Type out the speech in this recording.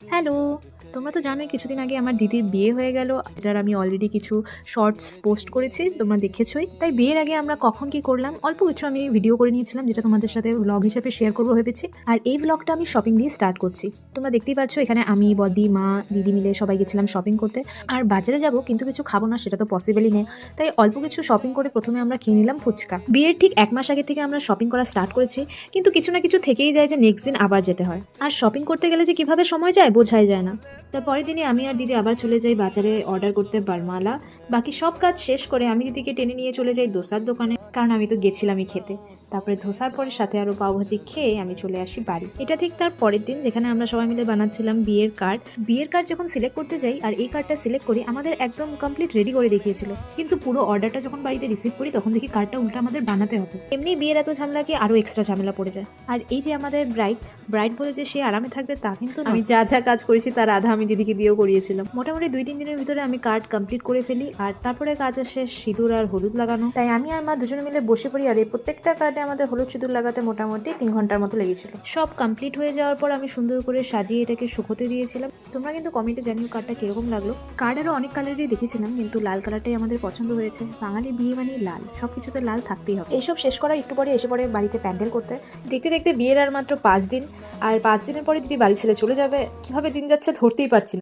Hello! তোমরা তো জানোই কিছুদিন আগে আমার দিদির বিয়ে হয়ে গেল। যেটার আমি অলরেডি কিছু শর্টস পোস্ট করেছি, তোমরা দেখেছই। তাই বিয়ের আগে আমরা কখন কি করলাম অল্প কিছু আমি ভিডিও করে নিয়েছিলাম, যেটা তোমাদের সাথে ভ্লগ হিসেবে শেয়ার করবো ভেবেছি। আর এই ভ্লগটা আমি শপিং দিয়ে স্টার্ট করছি। তোমরা দেখতেই পাচ্ছ এখানে আমি, বদি, মা, দিদি মিলে সবাই গেছিলাম শপিং করতে। আর বাজারে যাব কিন্তু কিছু খাবো না, সেটা তো পসিবলই নেই। তাই অল্প কিছু শপিং করে প্রথমে আমরা খেয়ে নিলাম ফুচকা। বিয়ের ঠিক 1 মাস আগে থেকে আমরা শপিং করা স্টার্ট করেছি, কিন্তু কিছু না কিছু থেকেই যায় যে নেক্সট দিন আবার যেতে হয়। আর শপিং করতে গেলে যে কিভাবে সময় যায় বোঝাই যায় না। তার পরের দিনে আমি আর দিদি আবার চলে যাই বাজারে অর্ডার করতে বারমালা। বাকি সব কাজ শেষ করে আমি দিদিকে টেনে নিয়ে চলে যাই ধোসার দোকানে, কারণ আমি তো গেছিলামই খেতে। তারপরে ধোসার পরে সাথে আরও পাওভাজি খেয়ে আমি চলে আসি বাড়ি। এটা ঠিক তার পরের দিন, যেখানে আমরা সবাই মিলে বানাচ্ছিলাম বিয়ের কার্ড। বিয়ের কার্ড যখন সিলেক্ট করতে যাই আর এই কার্ডটা সিলেক্ট করি, আমাদের একদম কমপ্লিট রেডি করে দেখিয়েছিল, কিন্তু পুরো অর্ডারটা যখন বাড়িতে রিসিভ করি তখন দেখি কার্ডটা উল্টা আমাদের বানাতে হবে। এমনি বিয়ের এত ঝামেলা কি আরও এক্সট্রা ঝামেলা পড়ে যায়। আর এই যে আমাদের ব্রাইড বলে যে সে আরামে থাকবে তা কিন্তু না। আমি যা যা কাজ করেছি তার আধা আমি দিদিকে দিয়েও করিয়েছিলাম। মোটামুটি 2-3 দিনের ভিতরে আমি কার্ড কমপ্লিট করে ফেলি। আর তারপরে কাজ আসে সিঁদুর আর হলুদ লাগানো। তাই আমি আর মা দুজনে মিলে বসে পড়ি, আর এই প্রত্যেকটা কার্ডে আমাদের হলুদ সিঁদুর লাগাতে মোটামুটি 3 ঘন্টার মতো লেগেছিল। সব কমপ্লিট হয়ে যাওয়ার পর আমি সুন্দর করে সাজিয়ে এটাকে শুকোতে দিয়েছিলাম। তোমরা কিন্তু কমেন্টে জানিও কার্ডটা কিরকম লাগলো। কার্ড আরও অনেক কালারই দেখেছিলাম, কিন্তু লাল কালারটাই আমাদের পছন্দ হয়েছে। বাঙালি বিয়ে মানে লাল, সবকিছুতে লাল থাকতেই হবে। এইসব শেষ করার একটু পরে এসে পড়ে বাড়িতে প্যান্ডেল করতে। দেখতে দেখতে বিয়ের আর মাত্র 5 দিন, আর 5 দিনের পরে দিদি বাড়ি ছেড়ে চলে যাবে। কিভাবে দিন যাচ্ছে ধরতেই পারছি না।